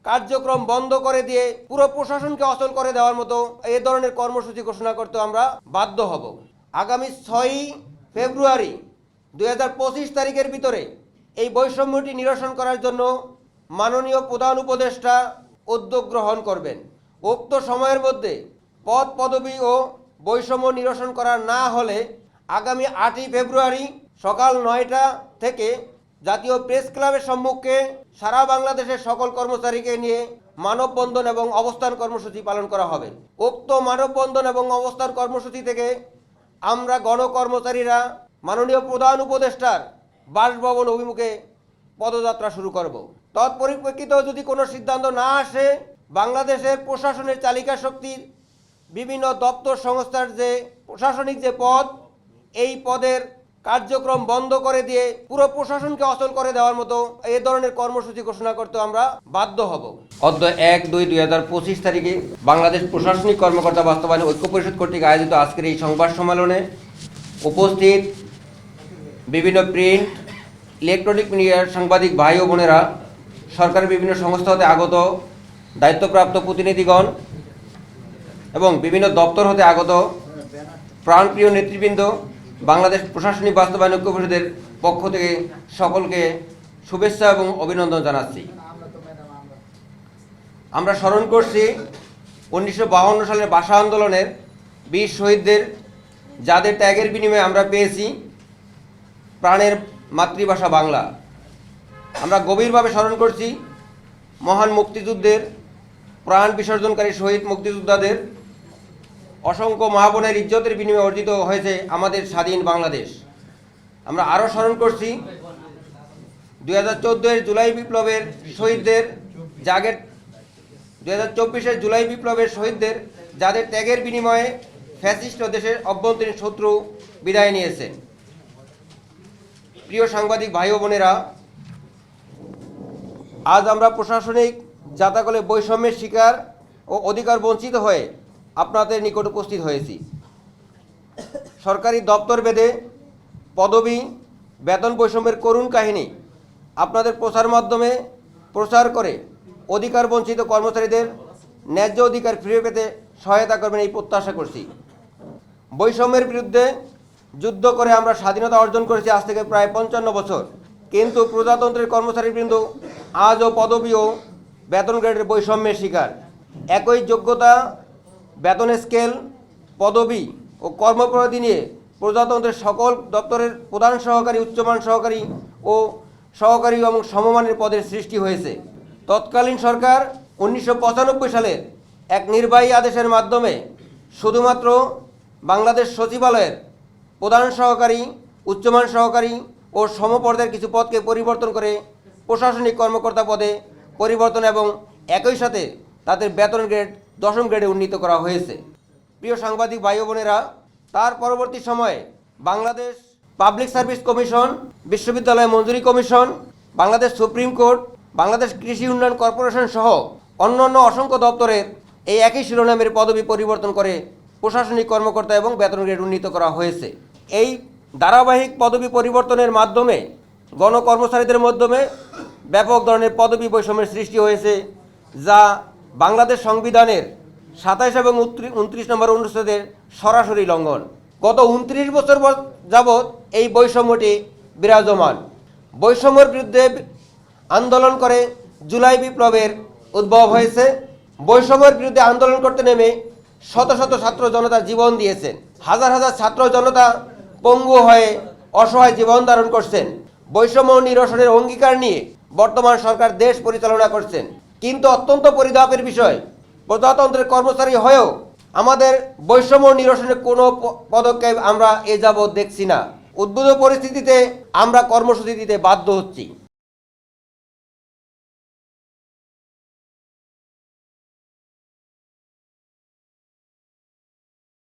কার্যক্রম বন্ধ করে দিয়ে পুরো প্রশাসনকে অচল করে দেওয়ার মতো এই ধরনের কর্মসূচি ঘোষণা করতে আমরা বাধ্য হব। আগামী 6 ফেব্রুয়ারি 2025 তারিখের ভিতরে এই বৈষম্যটি নিরসন করার জন্য মাননীয় প্রধান উপদেষ্টা উদ্যোগ গ্রহণ করবেন। উক্ত সময়ের মধ্যে পদ পদবি ও বৈষম্য নিরসন করা না হলে আগামী 8 ফেব্রুয়ারি সকাল 9টা থেকে জাতীয় প্রেস ক্লাবের সম্মুখে সারা বাংলাদেশের সকল কর্মচারীকে নিয়ে মানববন্ধন এবং অবস্থান কর্মসূচি পালন করা হবে। উক্ত মানববন্ধন এবং অবস্থান কর্মসূচি থেকে আমরা গণকর্মচারীরা মাননীয় প্রধান উপদেষ্টার বাসভবন অভিমুখে পদযাত্রা শুরু করব। তৎপরিপ্রেক্ষিতেও যদি কোনো সিদ্ধান্ত না আসে, বাংলাদেশের প্রশাসনের চালিকা শক্তির বিভিন্ন দপ্তর সংস্থার যে প্রশাসনিক যে পদ, এই পদের কার্যক্রম বন্ধ করে দিয়ে পুরো প্রশাসনকে অচল করে দেওয়ার মতো এই ধরনের কর্মসূচি ঘোষণা করতে আমরা বাধ্য হব। অদ্য 1-2-2025 তারিখে বাংলাদেশ প্রশাসনিক কর্মকর্তা বাস্তবায়ন ঐক্য পরিষদ কর্তৃক আয়োজিত আজকের এই সংবাদ সম্মেলনে উপস্থিত বিভিন্ন প্রিন্ট, ইলেকট্রনিক মিডিয়ার সাংবাদিক ভাই ও বোনেরা, সরকারের বিভিন্ন সংস্থা হতে আগত দায়িত্বপ্রাপ্ত প্রতিনিধিগণ এবং বিভিন্ন দপ্তর হতে আগত প্রাণপ্রিয় নেতৃবৃন্দ, বাংলাদেশ প্রশাসনিক বাস্তবায়ন ঐক্য পরিষদের পক্ষ থেকে সকলকে শুভেচ্ছা এবং অভিনন্দন জানাচ্ছি। আমরা স্মরণ করছি 1952 সালের ভাষা আন্দোলনের বীর শহীদদের, যাদের ত্যাগের বিনিময়ে আমরা পেয়েছি প্রাণের মাতৃভাষা বাংলা। আমরা গভীরভাবে স্মরণ করছি মহান মুক্তিযুদ্ধের প্রাণ বিসর্জনকারী শহীদ মুক্তিযোদ্ধাদের। অসংখ্য মা বোনের ইজ্জতের বিনিময়ে অর্জিত হয়েছে আমাদের স্বাধীন বাংলাদেশ। আমরা আরও স্মরণ করছি 2014-এর জুলাই বিপ্লবের শহীদদের, 2024-এর জুলাই বিপ্লবের শহীদদের, যাদের ত্যাগের বিনিময়ে ফ্যাসিস্ট দেশের অভ্যন্তরীণ শত্রু বিদায় নিয়েছে। প্রিয় সাংবাদিক ভাই ও বোনেরা, আজ আমরা প্রশাসনিক জাতাকলে বৈষম্যের শিকার ও অধিকার বঞ্চিত হয়ে আপনাদের নিকট উপস্থিত হয়েছি। সরকারি দপ্তর ভেদে পদবি বেতন বৈষম্যের করুণ কাহিনী আপনাদের প্রচার মাধ্যমে প্রচার করে অধিকার বঞ্চিত কর্মচারীদের ন্যায্য অধিকার ফিরে পেতে সহায়তা করবেন এই প্রত্যাশা করছি। বৈষম্যের বিরুদ্ধে যুদ্ধ করে আমরা স্বাধীনতা অর্জন করেছি আজ থেকে প্রায় 55 বছর, কিন্তু প্রজাতন্ত্রের কর্মচারীবৃন্দ আজও পদবি ও বেতন গ্রেডের বৈষম্যের শিকার। একই যোগ্যতা, বেতন স্কেল, পদবি ও কর্মপরিধি নিয়ে প্রজাতন্ত্রের সকল দপ্তরের প্রধান সহকারী, উচ্চমান সহকারী ও সহকারী এবং সমমানের পদের সৃষ্টি হয়েছে। তৎকালীন সরকার 1995 সালের এক নির্বাহী আদেশের মাধ্যমে শুধুমাত্র বাংলাদেশ সচিবালয়ের প্রধান সহকারী, উচ্চমান সহকারী ও সমপর্যায়ের কিছু পদকে পরিবর্তন করে প্রশাসনিক কর্মকর্তা পদে পরিবর্তন এবং একই সাথে তাদের বেতন গ্রেড 10ম গ্রেডে উন্নীত করা হয়েছে। প্রিয় সাংবাদিক ভাই বোনেরা, তার পরবর্তী সময়ে বাংলাদেশ পাবলিক সার্ভিস কমিশন, বিশ্ববিদ্যালয় মঞ্জুরি commission, Bangladesh supreme court, Bangladesh কৃষি উন্নয়ন কর্পোরেশন সহ অন্যান্য অসংখ্য দপ্তরের এই একই শিরোনামের পদবি পরিবর্তন করে প্রশাসনিক কর্মকর্তা এবং বেতন গ্রেড উন্নীত করা হয়েছে। এই ধারাবাহিক পদবি পরিবর্তনের মাধ্যমে গণকর্মচারীদের মাধ্যমে ব্যাপক ধরনের পদবি বৈষম্যের সৃষ্টি হয়েছে, যা বাংলাদেশ সংবিধানের 27 এবং 29 নম্বর অনুচ্ছেদের সরাসরি লঙ্ঘন। গত 29 বছর যাবৎ এই বৈষম্যটি বিরাজমান। বৈষম্যের বিরুদ্ধে আন্দোলন করে জুলাই বিপ্লবের উদ্ভব হয়েছে। বৈষম্যের বিরুদ্ধে আন্দোলন করতে নেমে শত শত ছাত্র জনতা জীবন দিয়েছেন। হাজার হাজার ছাত্র জনতা পঙ্গু হয়ে অসহায় জীবন ধারণ করছেন। বৈষম্য নিরসনের অঙ্গীকার নিয়ে বর্তমান সরকার দেশ পরিচালনা করছেন, কিন্তু অত্যন্ত পরিতাপের বিষয়, প্রজাতন্ত্রের কর্মচারী হয়েও আমাদের বৈষম্য নিরসনের কোনো পদক্ষেপ আমরা এ যাবৎ দেখছি না। উদ্ভূত পরিস্থিতিতে আমরা কর্মসূচি দিতে বাধ্য হচ্ছি।